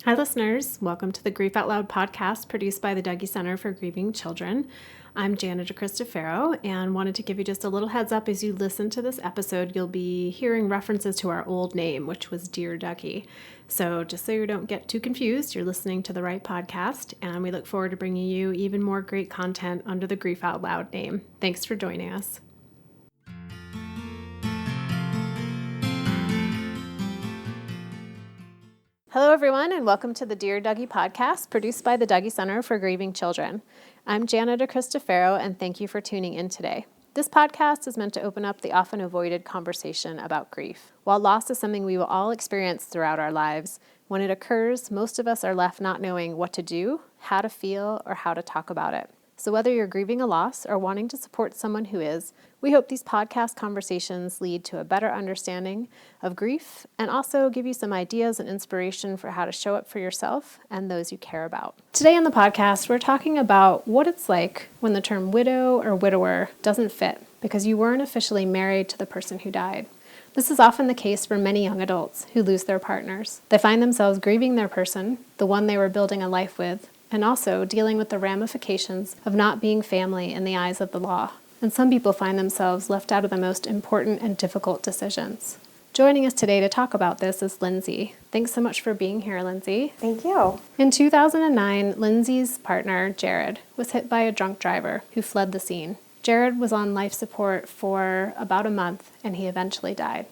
Hi, listeners. Welcome to the Grief Out Loud podcast produced by the Dougie Center for Grieving Children. I'm Jana DeCristofaro and wanted to give you just a little heads up as you listen to this episode. You'll be hearing references to our old name, which was Dear Dougie. So just so you don't get too confused, you're listening to the right podcast, and we look forward to bringing you even more great content under the Grief Out Loud name. Thanks for joining us. Hello, everyone, and welcome to the Dear Dougie podcast, produced by the Dougie Center for Grieving Children. I'm Jana DeCristofaro, and thank you for tuning in today. This podcast is meant to open up the often avoided conversation about grief. While loss is something we will all experience throughout our lives, when it occurs, most of us are left not knowing what to do, how to feel, or how to talk about it. So whether you're grieving a loss or wanting to support someone who is, we hope these podcast conversations lead to a better understanding of grief and also give you some ideas and inspiration for how to show up for yourself and those you care about. Today on the podcast, we're talking about what it's like when the term widow or widower doesn't fit because you weren't officially married to the person who died. This is often the case for many young adults who lose their partners. They find themselves grieving their person, the one they were building a life with, and also dealing with the ramifications of not being family in the eyes of the law. And some people find themselves left out of the most important and difficult decisions. Joining us today to talk about this is Lynsey. Thanks so much for being here, Lynsey. Thank you. In 2009, Lynsey's partner, Jared, was hit by a drunk driver who fled the scene. Jared was on life support for about a month, and he eventually died.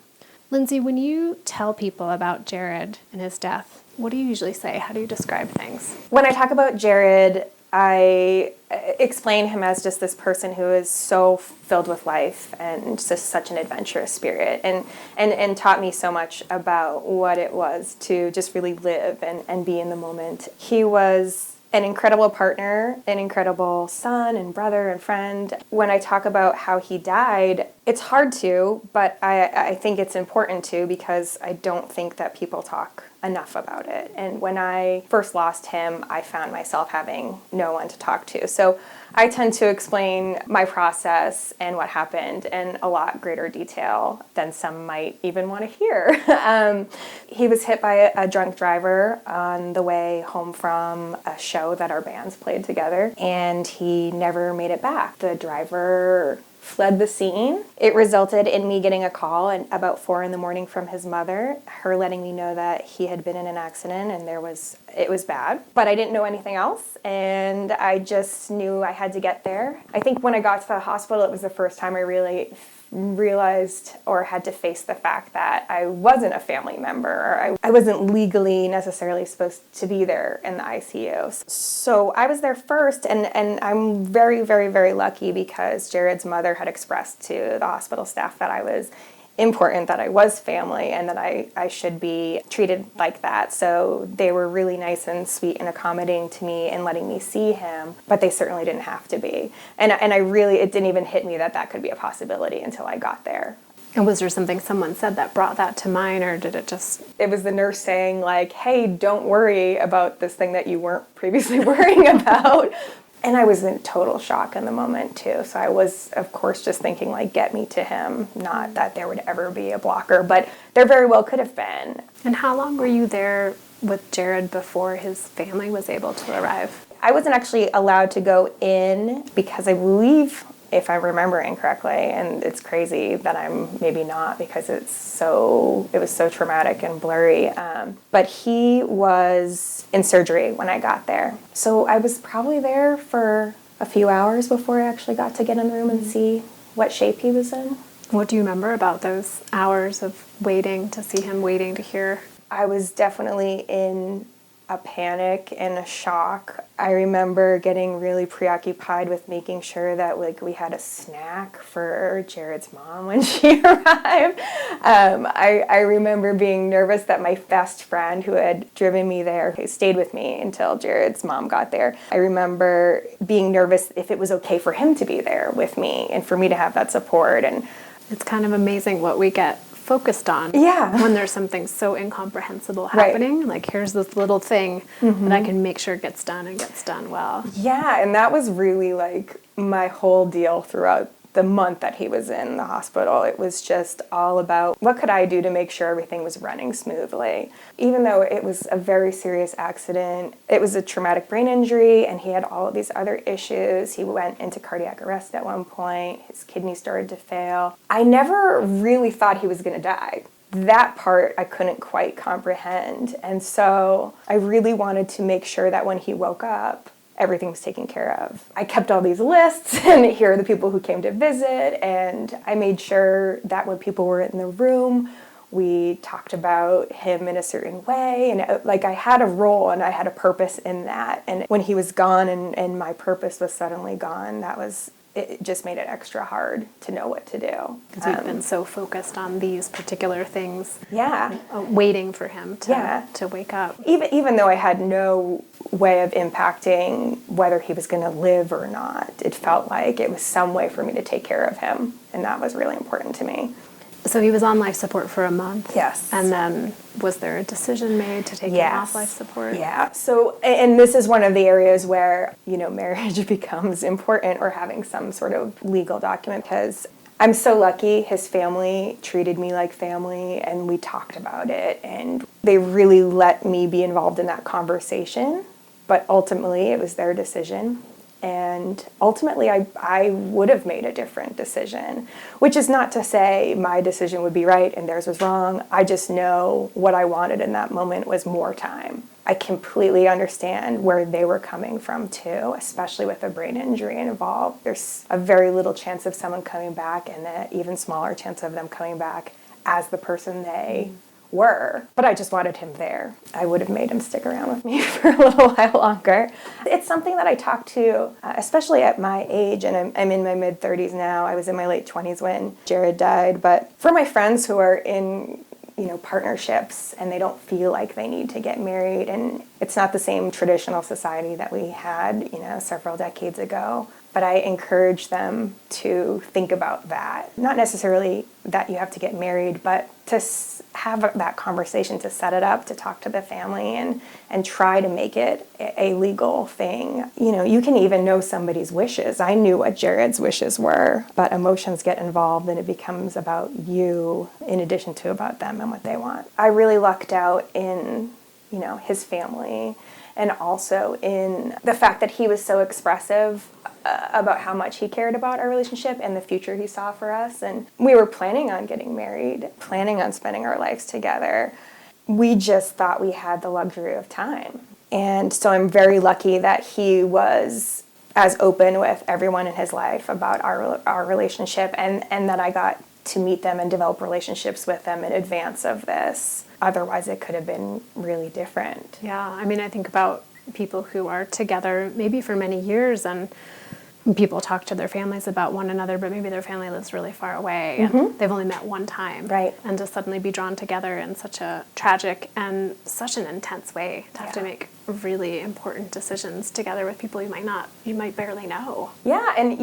Lynsey, when you tell people about Jared and his death, what do you usually say? How do you describe things? When I talk about Jared, I explain him as just this person who is so filled with life and just such an adventurous spirit and taught me so much about what it was to just really live and be in the moment. He was an incredible partner, an incredible son and brother and friend. When I talk about how he died, it's hard to, but I think it's important to because I don't think that people talk enough about it. And when I first lost him, I found myself having no one to talk to. So I tend to explain my process and what happened in a lot greater detail than some might even want to hear. He was hit by a drunk driver on the way home from a show that our bands played together, and he never made it back. The driver fled the scene. It resulted in me getting a call at about 4 a.m. from his mother, her letting me know that he had been in an accident and it was bad. But I didn't know anything else, and I just knew I had to get there. I think when I got to the hospital, it was the first time I really realized or had to face the fact that I wasn't a family member, or I wasn't legally necessarily supposed to be there in the ICU. So I was there first, and I'm very, very, very lucky because Jared's mother had expressed to the hospital staff that I was important, that I was family, and that I should be treated like that. So they were really nice and sweet and accommodating to me and letting me see him, but they certainly didn't have to be. And it didn't even hit me that could be a possibility until I got there. And was there something someone said that brought that to mind, or did it just... It was the nurse saying, like, hey, don't worry about this thing that you weren't previously worrying about. And I was in total shock in the moment, too. So I was, of course, just thinking, like, get me to him. Not that there would ever be a blocker, but there very well could have been. And how long were you there with Jared before his family was able to arrive? I wasn't actually allowed to go in because I believe, if I'm remembering correctly, and it's crazy that I'm maybe not because it was so traumatic and blurry, but he was in surgery when I got there. So I was probably there for a few hours before I actually got to get in the room and see what shape he was in. What do you remember about those hours of waiting to see him, waiting to hear? I was definitely in a panic and a shock. I remember getting really preoccupied with making sure that we had a snack for Jared's mom when she arrived. I remember being nervous that my best friend who had driven me there stayed with me until Jared's mom got there. I remember being nervous if it was okay for him to be there with me and for me to have that support. And it's kind of amazing what we get focused on when there's something so incomprehensible happening. Right. Like, here's this little thing that I can make sure gets done and gets done well. Yeah, and that was really like my whole deal throughout the month that he was in the hospital. It was just all about what could I do to make sure everything was running smoothly. Even though it was a very serious accident, it was a traumatic brain injury and he had all of these other issues. He went into cardiac arrest at one point. His kidney started to fail. I never really thought he was going to die. That part I couldn't quite comprehend. And so I really wanted to make sure that when he woke up, everything was taken care of. I kept all these lists, and here are the people who came to visit, and I made sure that when people were in the room, we talked about him in a certain way, and like I had a role and I had a purpose in that. And when he was gone and my purpose was suddenly gone, it just made it extra hard to know what to do. Because we've been so focused on these particular things. Yeah. Waiting for him to wake up. Even though I had no way of impacting whether he was going to live or not, it felt like it was some way for me to take care of him. And that was really important to me. So he was on life support for a month. Yes. And then was there a decision made to take him off life support? Yeah. So, and this is one of the areas where, marriage becomes important, or having some sort of legal document, because I'm so lucky his family treated me like family and we talked about it and they really let me be involved in that conversation. But ultimately it was their decision. And ultimately, I would have made a different decision, which is not to say my decision would be right and theirs was wrong. I just know what I wanted in that moment was more time. I completely understand where they were coming from, too, especially with a brain injury involved. There's a very little chance of someone coming back, and an even smaller chance of them coming back as the person they were. But I just wanted him there. I would have made him stick around with me for a little while longer. It's something that I talk to, especially at my age, and I'm in my mid-30s now. I was in my late 20s when Jared died. But for my friends who are in partnerships and they don't feel like they need to get married, and it's not the same traditional society that we had, several decades ago. But I encourage them to think about that. Not necessarily that you have to get married, but to have that conversation, to set it up, to talk to the family and try to make it a legal thing. You can even know somebody's wishes. I knew what Jared's wishes were, but emotions get involved and it becomes about you in addition to about them and what they want. I really lucked out in, his family, and also in the fact that he was so expressive about how much he cared about our relationship and the future he saw for us. And we were planning on getting married, planning on spending our lives together. We just thought we had the luxury of time. And so I'm very lucky that he was as open with everyone in his life about our relationship, and that I got to meet them and develop relationships with them in advance of this. Otherwise, it could have been really different. Yeah, I think about people who are together maybe for many years, and people talk to their families about one another, but maybe their family lives really far away and they've only met one time. Right. And to suddenly be drawn together in such a tragic and such an intense way, to have to make really important decisions together with people you might barely know. Yeah, and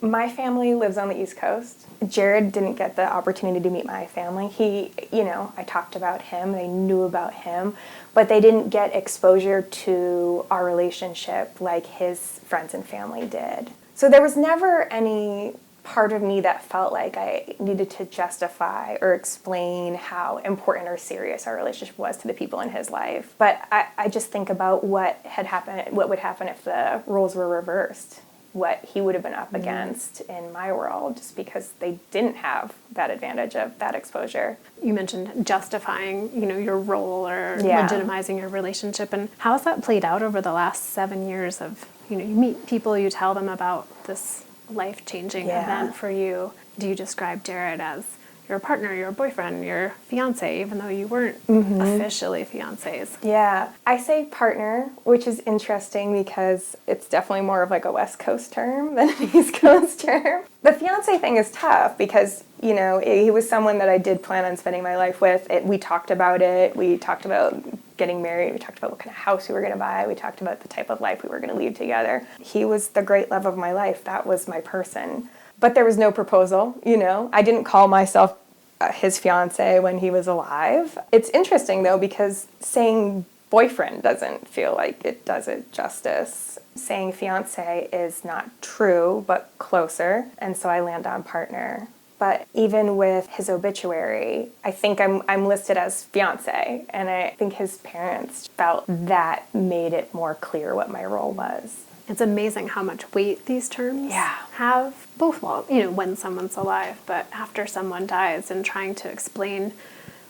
my family lives on the East Coast. Jared didn't get the opportunity to meet my family. He, I talked about him, they knew about him, but they didn't get exposure to our relationship like his friends and family did. So there was never any part of me that felt like I needed to justify or explain how important or serious our relationship was to the people in his life. But I just think about what would happen if the roles were reversed, what he would have been up against in my world, just because they didn't have that advantage of that exposure. You mentioned justifying, your role or legitimizing your relationship, and how has that played out over the last 7 years of, you meet people, you tell them about this life-changing event for you. Do you describe Jared as your partner, your boyfriend, your fiance, even though you weren't officially fiancés? Yeah, I say partner, which is interesting because it's definitely more of like a West Coast term than an East Coast term. The fiance thing is tough because, he was someone that I did plan on spending my life with. We talked about it. We talked about getting married. We talked about what kind of house we were going to buy. We talked about the type of life we were going to lead together. He was the great love of my life. That was my person. But there was no proposal, I didn't call myself his fiance when he was alive. It's interesting, though, because saying boyfriend doesn't feel like it does it justice. saying fiance is not true, but closer, and so I land on partner. But even with his obituary, I think I'm listed as fiance, and I think his parents felt that made it more clear what my role was. It's amazing how much weight these terms Yeah. have, both while, when someone's alive, but after someone dies, and trying to explain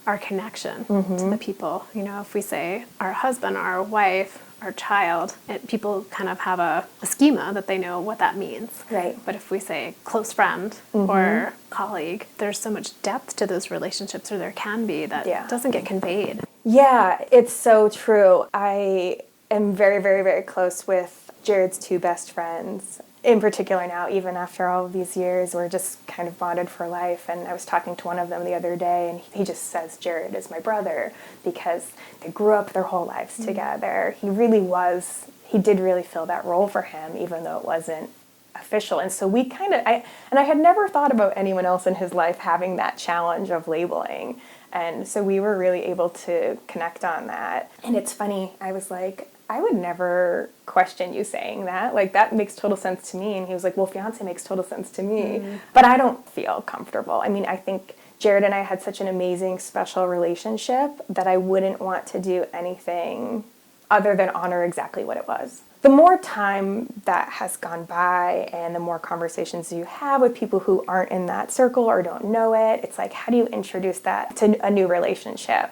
our connection to the people. If we say our husband, our wife, our child, people kind of have a schema that they know what that means. Right. But if we say close friend or colleague, there's so much depth to those relationships, or there can be, that doesn't get conveyed. Yeah, it's so true. I am very, very, very close with Jared's two best friends. In particular now, even after all of these years, we're just kind of bonded for life. And I was talking to one of them the other day, and he just says Jared is my brother because they grew up their whole lives together. He did really fill that role for him, even though it wasn't official. And so we I had never thought about anyone else in his life having that challenge of labeling. And so we were really able to connect on that. And it's funny, I was like, I would never question you saying that. Like, that makes total sense to me. And he was like, well, fiance makes total sense to me. But I don't feel comfortable. I mean, I think Jared and I had such an amazing, special relationship that I wouldn't want to do anything other than honor exactly what it was. The more time that has gone by and the more conversations you have with people who aren't in that circle or don't know it, it's like, how do you introduce that to a new relationship?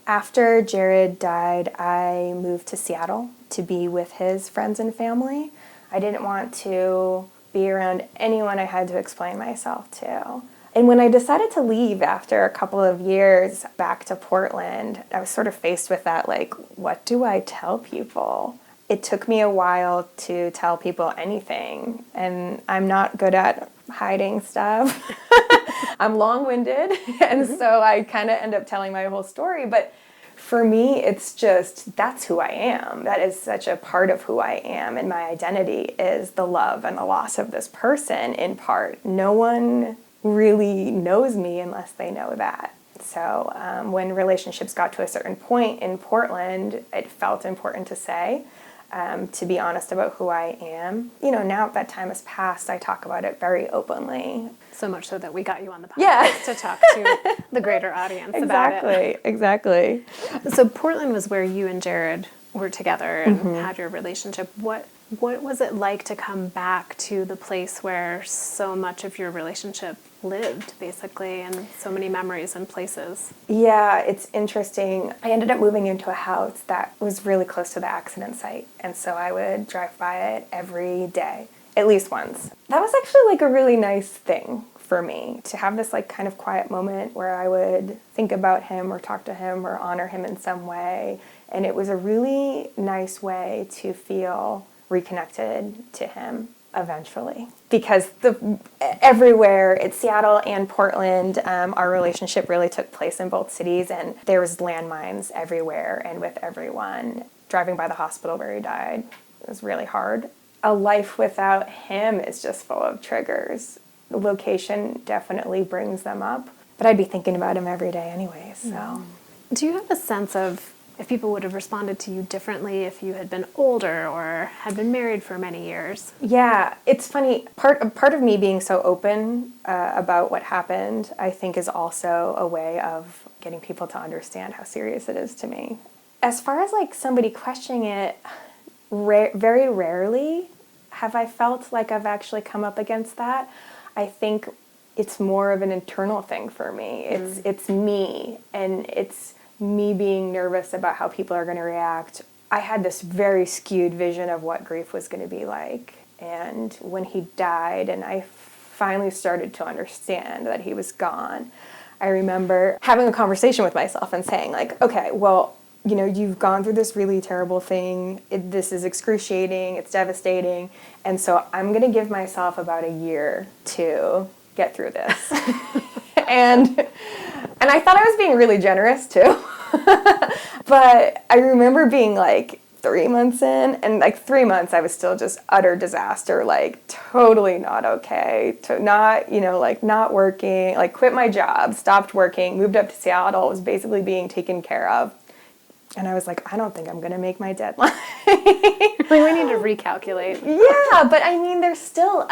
After Jared died, I moved to Seattle to be with his friends and family. I didn't want to be around anyone I had to explain myself to. And when I decided to leave after a couple of years back to Portland, I was sort of faced with that, like, what do I tell people? It took me a while to tell people anything, and I'm not good at hiding stuff. I'm long-winded, and so I kind of end up telling my whole story. But for me, it's just, that's who I am. That is such a part of who I am, and my identity is the love and the loss of this person, in part. No one really knows me unless they know that. So when relationships got to a certain point in Portland, it felt important to say, to be honest about who I am. Now that time has passed, I talk about it very openly. So much so that we got you on the podcast to talk to the greater audience about it. Exactly. So Portland was where you and Jared were together and had your relationship. What was it like to come back to the place where so much of your relationship lived, basically, and so many memories and places? Yeah, it's interesting. I ended up moving into a house that was really close to the accident site, and so I would drive by it every day, at least once. That was actually like a really nice thing for me, to have this like kind of quiet moment where I would think about him or talk to him or honor him in some way. And it was a really nice way to feel reconnected to him eventually. Because everywhere, it's Seattle and Portland, our relationship really took place in both cities, and there was landmines everywhere and with everyone. Driving by the hospital where he died, it was really hard. A life without him is just full of triggers. The location definitely brings them up, but I'd be thinking about him every day anyway, so. Do you have a sense of if people would have responded to you differently if you had been older or had been married for many years? Yeah, it's funny. Part of me being so open about what happened, I think, is also a way of getting people to understand how serious it is to me. As far as like somebody questioning it, very rarely have I felt like I've actually come up against that. I think it's more of an internal thing for me. It's me, and it's me being nervous about how people are going to react. I had this very skewed vision of what grief was going to be like. And when he died and I finally started to understand that he was gone, I remember having a conversation with myself and saying like, okay, well, you've gone through this really terrible thing. This is excruciating. It's devastating. And so I'm going to give myself about a year to get through this. And I thought I was being really generous too. But I remember being like 3 months in, and like 3 months I was still just utter disaster, like totally not okay, not working, like quit my job, stopped working, moved up to Seattle, was basically being taken care of. And I was like, I don't think I'm going to make my deadline. We need to recalculate. Yeah, but I mean, there's still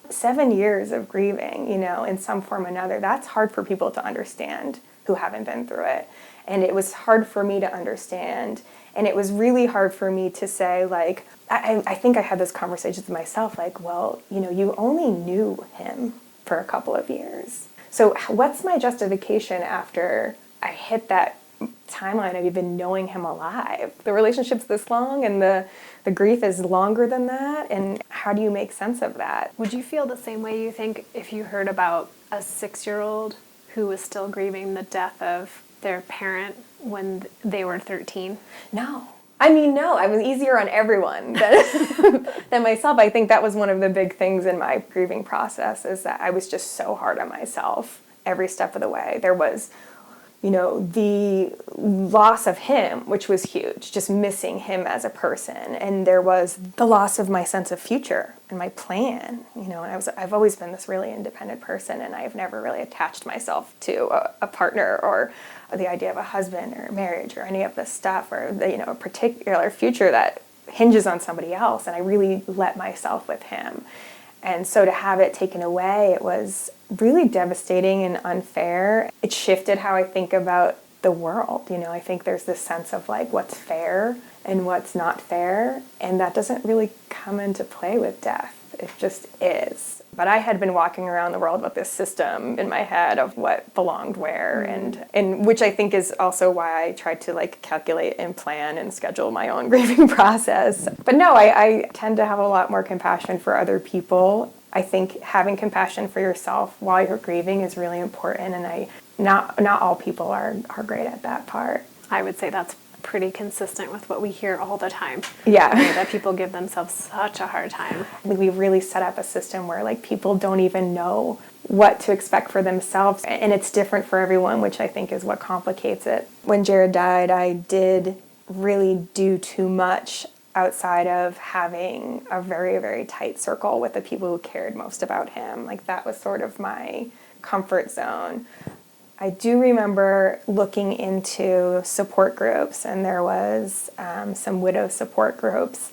7 years of grieving, in some form or another. That's hard for people to understand who haven't been through it. And it was hard for me to understand. And it was really hard for me to say, like, I think I had those conversations with myself, like, well, you only knew him for a couple of years. So what's my justification after I hit that timeline of even knowing him alive? The relationship's this long and the grief is longer than that, and how do you make sense of that? Would you feel the same way, you think, if you heard about a 6-year-old who was still grieving the death of their parent when they were 13? No. I mean, no, I was easier on everyone than myself. I think that was one of the big things in my grieving process, is that I was just so hard on myself every step of the way. There was, the loss of him, which was huge, just missing him as a person. And there was the loss of my sense of future and my plan, and I've always been this really independent person, and I've never really attached myself to a partner or the idea of a husband or marriage or any of this stuff, or a particular future that hinges on somebody else. And I really let myself with him. And so to have it taken away, it was really devastating and unfair. It shifted how I think about the world. I think there's this sense of like what's fair and what's not fair, and that doesn't really come into play with death. It just is. But I had been walking around the world with this system in my head of what belonged where, and which I think is also why I tried to like calculate and plan and schedule my own grieving process. But no, I tend to have a lot more compassion for other people. I think having compassion for yourself while you're grieving is really important, and not all people are great at that part. I would say that's pretty consistent with what we hear all the time. Yeah. That people give themselves such a hard time. We've really set up a system where like people don't even know what to expect for themselves, and it's different for everyone, which I think is what complicates it. When Jared died, I did really do too much outside of having a very, very tight circle with the people who cared most about him. Like that was sort of my comfort zone. I do remember looking into support groups, and there was some widow support groups,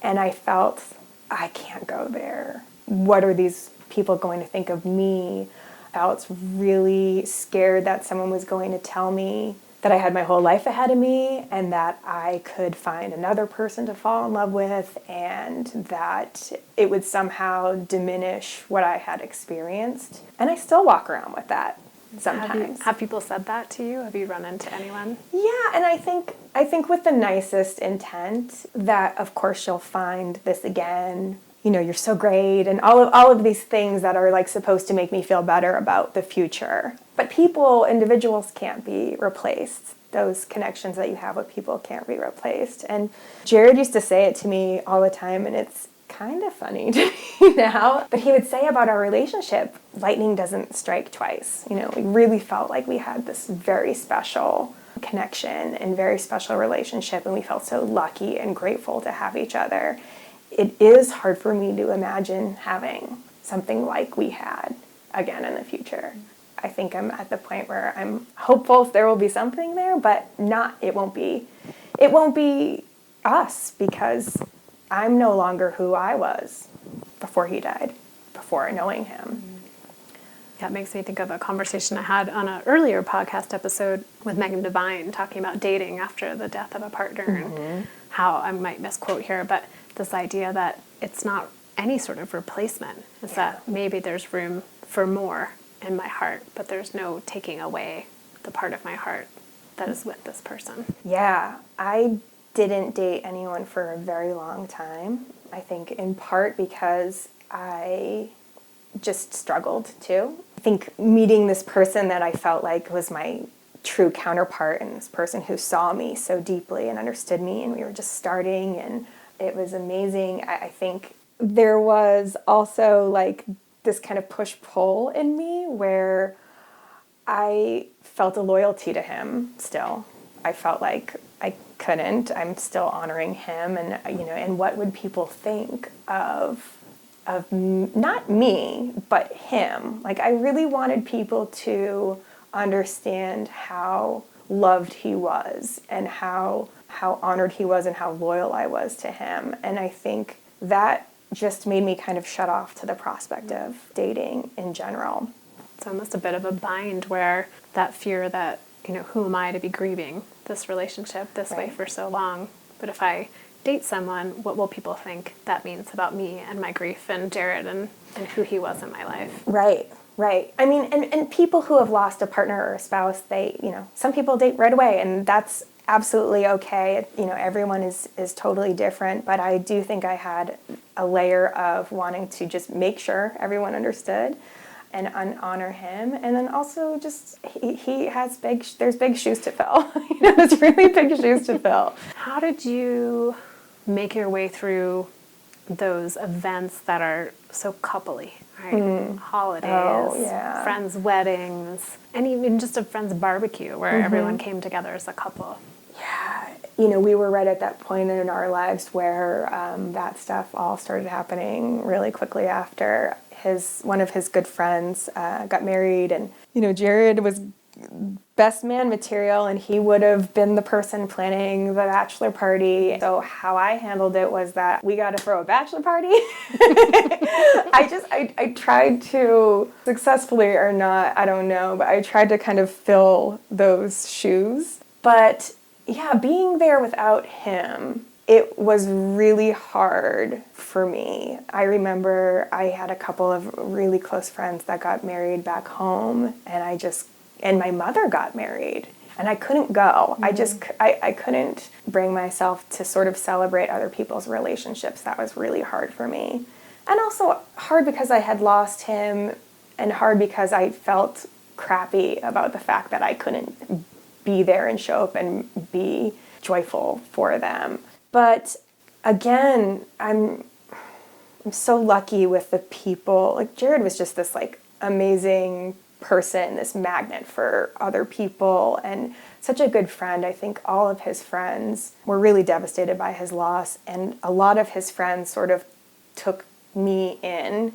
and I felt, I can't go there. What are these people going to think of me? I felt really scared that someone was going to tell me that I had my whole life ahead of me, and that I could find another person to fall in love with, and that it would somehow diminish what I had experienced. And I still walk around with that. Sometimes. Have people said that to you? Have you run into anyone? Yeah, and I think with the nicest intent that of course you'll find this again. You're so great, and all of these things that are like supposed to make me feel better about the future. But individuals can't be replaced. Those connections that you have with people can't be replaced. And Jared used to say it to me all the time, and it's kind of funny to me now, but he would say about our relationship, lightning doesn't strike twice. We really felt like we had this very special connection and very special relationship, and we felt so lucky and grateful to have each other. It is hard for me to imagine having something like we had again in the future. I think I'm at the point where I'm hopeful there will be something there, but it won't be us, because I'm no longer who I was before he died, before knowing him. That makes me think of a conversation I had on an earlier podcast episode with Megan Devine, talking about dating after the death of a partner, and how, I might misquote here, but this idea that it's not any sort of replacement. It's that maybe there's room for more in my heart, but there's no taking away the part of my heart that is with this person. Yeah, I didn't date anyone for a very long time. I think in part because I just struggled too. I think meeting this person that I felt like was my true counterpart, and this person who saw me so deeply and understood me, and we were just starting, and it was amazing. I think there was also like this kind of push-pull in me where I felt a loyalty to him still. I felt like I couldn't. I'm still honoring him, and and what would people think of not me, but him? Like I really wanted people to understand how loved he was and how honored he was and how loyal I was to him. And I think that just made me kind of shut off to the prospect of dating in general. It's almost a bit of a bind where that fear that, who am I to be grieving this relationship this way for so long? But if I date someone, what will people think that means about me and my grief and Jared and who he was in my life? Right. I mean, and people who have lost a partner or a spouse, they, some people date right away, and that's absolutely okay. Everyone is totally different, but I do think I had a layer of wanting to just make sure everyone understood and honor him. And then also just, he has there's big shoes to fill. There's really big shoes to fill. How did you make your way through those events that are so coupley, right? Holidays, friends' weddings, and even just a friend's barbecue where everyone came together as a couple. Yeah, we were right at that point in our lives where that stuff all started happening really quickly after. One of his good friends got married, and Jared was best man material, and he would have been the person planning the bachelor party. So how I handled it was that we got to throw a bachelor party. I tried to, successfully or not, I don't know, but I tried to kind of fill those shoes. But yeah, being there without him, it was really hard for me. I remember I had a couple of really close friends that got married back home, and my mother got married, and I couldn't go. I couldn't bring myself to sort of celebrate other people's relationships. That was really hard for me. And also hard because I had lost him, and hard because I felt crappy about the fact that I couldn't be there and show up and be joyful for them. But again, I'm so lucky with the people. Like, Jared was just this amazing person, this magnet for other people, and such a good friend. I think all of his friends were really devastated by his loss, and a lot of his friends sort of took me in,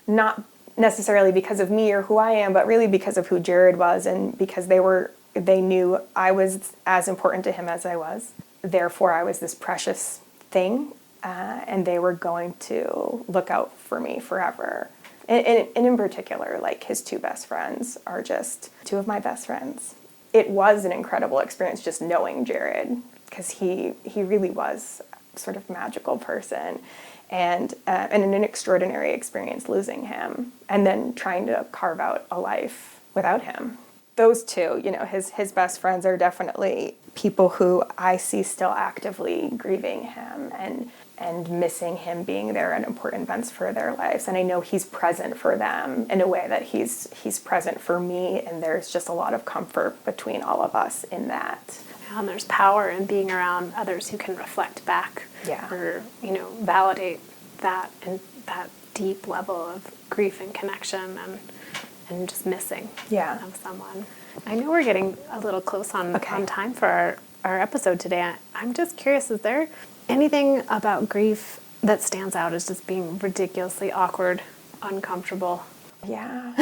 not necessarily because of me or who I am, but really because of who Jared was, and because they knew I was as important to him as I was. Therefore, I was this precious thing, and they were going to look out for me forever. And in particular, his two best friends are just two of my best friends. It was an incredible experience just knowing Jared, because he really was sort of magical person, and an extraordinary experience losing him, and then trying to carve out a life without him. Those two, his best friends are definitely people who I see still actively grieving him and missing him being there at important events for their lives. And I know he's present for them in a way that he's present for me, and there's just a lot of comfort between all of us in that. And there's power in being around others who can reflect back or, validate that and that deep level of grief and connection and just missing of someone. I know we're getting a little close on time for our episode today. I'm just curious, is there anything about grief that stands out as just being ridiculously awkward, uncomfortable? Yeah.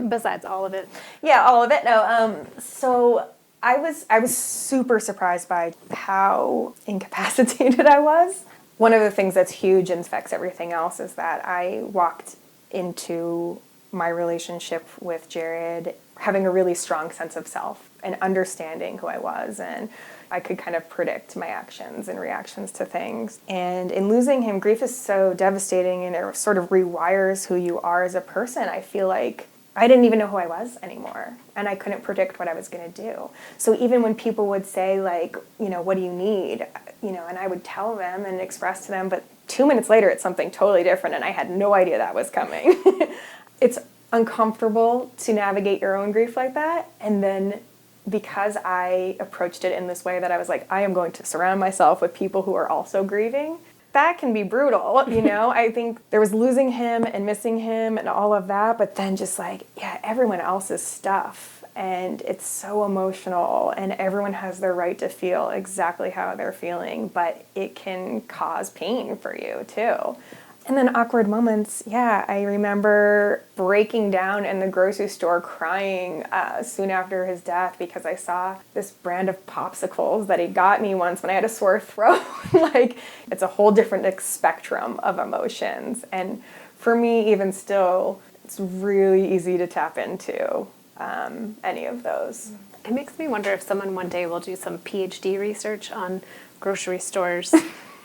Besides all of it. Yeah, all of it. No. So I was super surprised by how incapacitated I was. One of the things that's huge and affects everything else is that I walked into my relationship with Jared having a really strong sense of self and understanding who I was, and I could kind of predict my actions and reactions to things. And in losing him, grief is so devastating, and it sort of rewires who you are as a person. I feel like I didn't even know who I was anymore, and I couldn't predict what I was going to do. So even when people would say, what do you need? And I would tell them and express to them, but 2 minutes later it's something totally different, and I had no idea that was coming. It's uncomfortable to navigate your own grief like that, and then because I approached it in this way that I was like, I am going to surround myself with people who are also grieving, that can be brutal, I think there was losing him and missing him and all of that, but then just everyone else's stuff, and it's so emotional, and everyone has their right to feel exactly how they're feeling, but it can cause pain for you too. And then awkward moments, yeah, I remember breaking down in the grocery store crying soon after his death because I saw this brand of popsicles that he got me once when I had a sore throat. Like, it's a whole different spectrum of emotions. And for me, even still, it's really easy to tap into any of those. It makes me wonder if someone one day will do some PhD research on grocery stores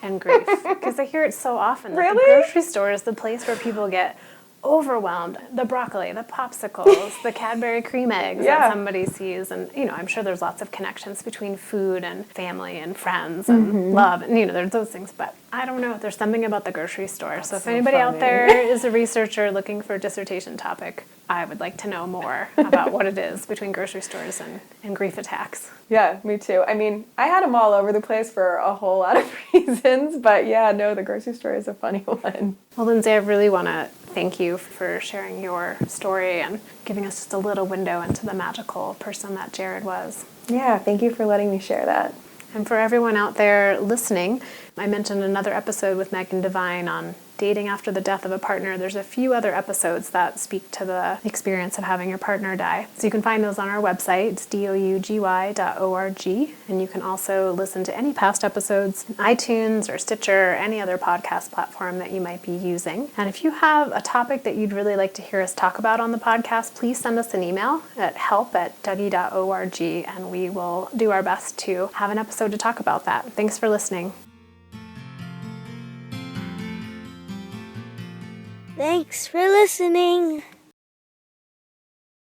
and grief, because I hear it so often that the grocery store is the place where people get overwhelmed. The broccoli, the popsicles, the Cadbury cream eggs that somebody sees, and I'm sure there's lots of connections between food and family and friends and love, and there's those things. But I don't know. There's something about the grocery store. So if anybody out there is a researcher looking for a dissertation topic, I would like to know more about what it is between grocery stores and grief attacks. Yeah, me too. I mean, I had them all over the place for a whole lot of reasons, but yeah, no, the grocery store is a funny one. Well, Lynsey, I really want to thank you for sharing your story and giving us just a little window into the magical person that Jared was. Yeah, thank you for letting me share that. And for everyone out there listening, I mentioned another episode with Megan Devine on dating after the death of a partner. There's a few other episodes that speak to the experience of having your partner die. So you can find those on our website. It's dougy.org. And you can also listen to any past episodes on iTunes or Stitcher or any other podcast platform that you might be using. And if you have a topic that you'd really like to hear us talk about on the podcast, please send us an email at help@dougy.org, and we will do our best to have an episode to talk about that. Thanks for listening. Thanks for listening.